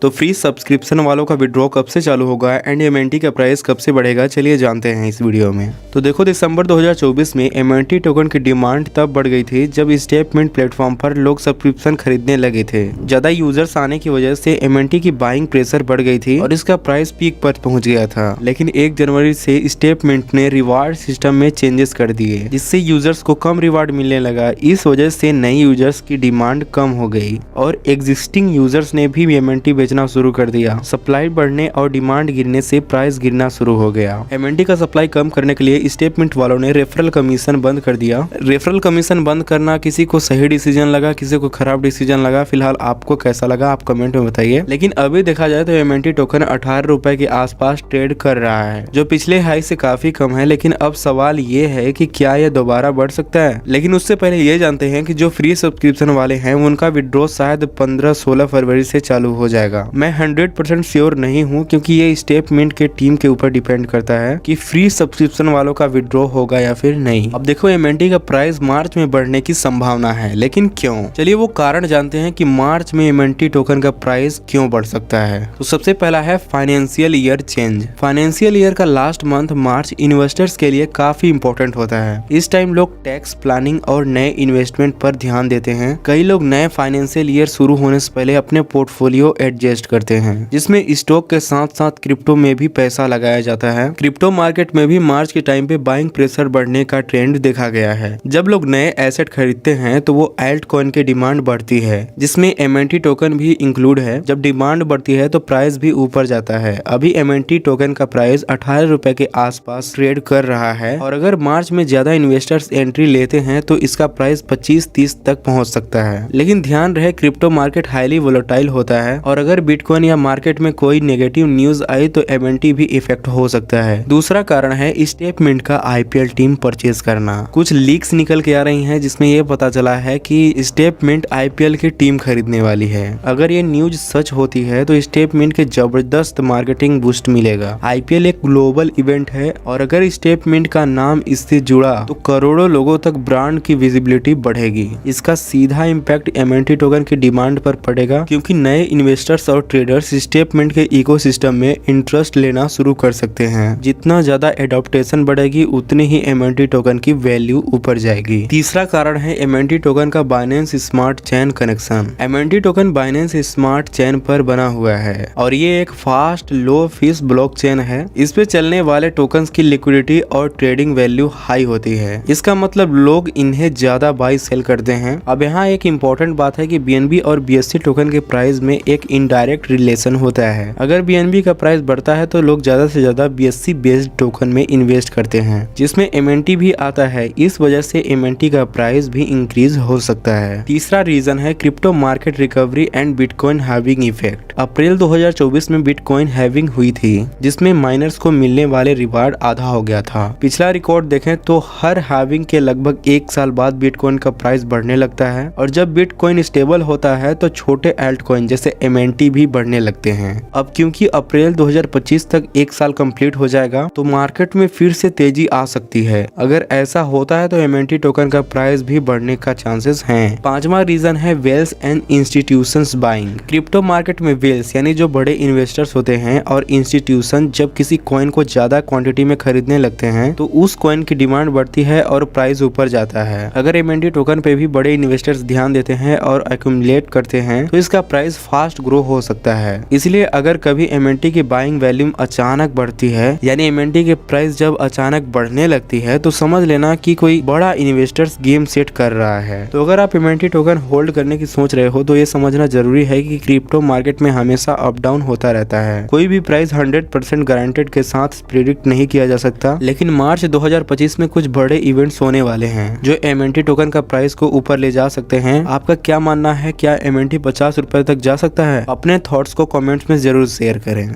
तो free subscription वालों का विड्रॉ कब से चालू होगा एंड एमएनटी का प्राइस कब से बढ़ेगा, चलिए जानते हैं इस वीडियो में। तो देखो, दिसंबर 2024 में एमएनटी टोकन की डिमांड तब बढ़ गई थी जब स्टेपमेंट प्लेटफॉर्म पर लोग सब्सक्रिप्शन खरीदने लगे थे। ज्यादा यूजर्स आने की वजह से एमएनटी की बाइंग प्रेशर बढ़ गई थी और इसका प्राइस पीक पर पहुंच गया था। लेकिन 1 जनवरी से स्टेपमेंट ने रिवार्ड सिस्टम में चेंजेस कर दिए, जिससे यूजर्स को कम रिवार्ड मिलने लगा। इस वजह से नई यूजर्स की डिमांड कम हो गई और एग्जिस्टिंग यूजर्स ने भी एमएनटी बेचना शुरू कर दिया। सप्लाई बढ़ने और डिमांड गिरने से प्राइस गिरना शुरू हो गया। एमएनटी का सप्लाई कम करने के लिए स्टेपमेंट वालों ने रेफरल कमीशन बंद कर दिया। रेफरल कमीशन बंद करना किसी को सही डिसीजन लगा, किसी को खराब डिसीजन लगा। फिलहाल आपको कैसा लगा आप कमेंट में बताइए। लेकिन अभी देखा जाए तो एमएनटी टोकन 18 रुपए के आसपास ट्रेड कर रहा है, जो पिछले हाई से काफी कम है। लेकिन अब सवाल ये है कि क्या यह दोबारा बढ़ सकता है। लेकिन उससे पहले ये जानते हैं कि जो फ्री सब्सक्रिप्शन वाले हैं उनका विड्रॉ शायद 15-16 फरवरी से चालू हो जाएगा। मैं 100% श्योर नहीं हूँ, क्योंकि ये स्टेपमेंट के टीम के ऊपर डिपेंड करता है कि फ्री सब्सक्रिप्शन वालों का विड्रॉ होगा या फिर नहीं। अब देखो, एमएनटी का प्राइस मार्च में बढ़ने की संभावना है, लेकिन क्यों? चलिए वो कारण जानते हैं कि मार्च में एमएनटी टोकन का प्राइस क्यों बढ़ सकता है। तो सबसे पहला है financial year change. Financial year का लास्ट मंथ मार्च इन्वेस्टर्स के लिए काफी इंपॉर्टेंट होता है। इस टाइम लोग टैक्स प्लानिंग और नए इन्वेस्टमेंट पर ध्यान देते हैं। कई लोग नए फाइनेंशियल ईयर शुरू होने से पहले अपने पोर्टफोलियो एडजस्ट करते हैं, जिसमें स्टॉक के साथ साथ क्रिप्टो में भी पैसा लगाया जाता है। क्रिप्टो मार्केट में भी मार्च के टाइम पे बाइंग प्रेशर बढ़ने का ट्रेंड देखा गया है। जब लोग नए एसेट खरीदते हैं तो वो एल्ट कॉइन की डिमांड बढ़ती है, जिसमें एमएनटी टोकन भी इंक्लूड है। जब डिमांड बढ़ती है तो प्राइस भी ऊपर जाता है। अभी एमएनटी टोकन का प्राइस 18 रुपए के आसपास ट्रेड कर रहा है और अगर मार्च में ज्यादा इन्वेस्टर्स एंट्री लेते हैं तो इसका प्राइस 25-30 तक पहुंच सकता है। लेकिन ध्यान रहे, क्रिप्टो मार्केट हाईली वोलेटाइल होता है और अगर बिटकॉइन या मार्केट में कोई नेगेटिव न्यूज आई तो एमएनटी भी इफेक्ट हो सकता है। दूसरा कारण है स्टेपमेंट का आईपीएल टीम परचेज करना। कुछ लीक्स निकल के आ रही हैं जिसमें यह पता चला है कि स्टेपमेंट आईपीएल की टीम खरीदने वाली है। अगर ये न्यूज सच होती है तो स्टेपमेंट के जबरदस्त मार्केटिंग बूस्ट मिलेगा। आईपीएल एक ग्लोबल इवेंट है और अगर स्टेपमेंट का नाम इससे जुड़ा तो करोड़ों लोगों तक ब्रांड की विजिबिलिटी बढ़ेगी। इसका सीधा इम्पैक्ट एमएनटी टोकन की डिमांड पर पड़ेगा, क्योंकि नए इन्वेस्टर्स और ट्रेडर्स स्टेपमेंट के इकोसिस्टम में इंटरेस्ट लेना शुरू कर सकते हैं। जितना ज्यादा एडॉप्टेशन बढ़ेगी उतनी ही एमएनटी टोकन की वैल्यू ऊपर जाएगी। तीसरा कारण है एमएनटी टोकन का Binance smart chain connection. MNT token Binance smart chain पर बना हुआ है और ये एक फास्ट लो फीस ब्लॉकचेन है। इस पे चलने वाले टोकन्स की लिक्विडिटी और ट्रेडिंग वैल्यू हाई होती है। इसका मतलब लोग इन्हें ज्यादा बाई सेल करते हैं। अब यहाँ एक इम्पोर्टेंट बात है कि बीएनबी और बीएससी टोकन के प्राइस में एक इनडायरेक्ट रिलेशन होता है। अगर बीएनबी का प्राइस बढ़ता है तो लोग ज्यादा से ज्यादा बीएससी बेस्ड टोकन में इन्वेस्ट करते हैं, जिसमें एमएनटी भी आता है। इस वजह से एमएनटी का प्राइस भी इंक्रीज हो सकता है। तीसरा रीजन है crypto market recovery and bitcoin halving effect. अप्रैल 2024 में बिटकॉइन हैविंग हुई थी, जिसमें माइनर्स को मिलने वाले रिवार्ड आधा हो गया था। पिछला रिकॉर्ड देखें तो हर हैविंग के लगभग 1 साल बाद बिटकॉइन का प्राइस बढ़ने लगता है और जब बिटकॉइन स्टेबल होता है तो छोटे एल्ट कॉइन जैसे एमएनटी भी बढ़ने लगते हैं। अब क्योंकि अप्रैल 2025 तक 1 साल कंप्लीट हो जाएगा तो मार्केट में फिर से तेजी आ सकती है। अगर ऐसा होता है तो एमएनटी टोकन का प्राइस भी बढ़ने का चांसेस हैं। पांचवा रीजन है whales and institutions buying. Crypto market में वेल्स यानी जो बड़े इन्वेस्टर्स होते हैं और इंस्टीट्यूशन जब किसी कॉइन को ज्यादा क्वांटिटी में खरीदने लगते हैं तो उस कॉइन की डिमांड बढ़ती है और प्राइस ऊपर जाता है। अगर एमएनटी टोकन पे भी बड़े इन्वेस्टर्स ध्यान देते हैं और एक्यूमुलेट करते हैं तो इसका प्राइस फास्ट ग्रो हो सकता है। इसलिए अगर कभी एमएनटी की बाइंग वैल्यूम अचानक बढ़ती है, यानी एमएनटी के प्राइस जब अचानक बढ़ने लगती है, तो समझ लेना कि कोई बड़ा इन्वेस्टर्स गेम सेट कर रहा है। तो अगर आप एमएनटी टोकन होल्ड करने की सोच रहे हो तो ये समझना जरूरी है कि क्रिप्टो मार्केट में हमेशा अप डाउन होता रहता है। कोई भी प्राइस 100% गारंटेड के साथ प्रेडिक्ट नहीं किया जा सकता। लेकिन मार्च 2025 में कुछ बड़े इवेंट्स होने वाले हैं जो एमएनटी टोकन का प्राइस को ऊपर ले जा सकते हैं। आपका क्या मानना है, क्या एमएनटी 50 रुपए तक जा सकता है? अपने थॉट्स को कमेंट्स में जरूर शेयर करें।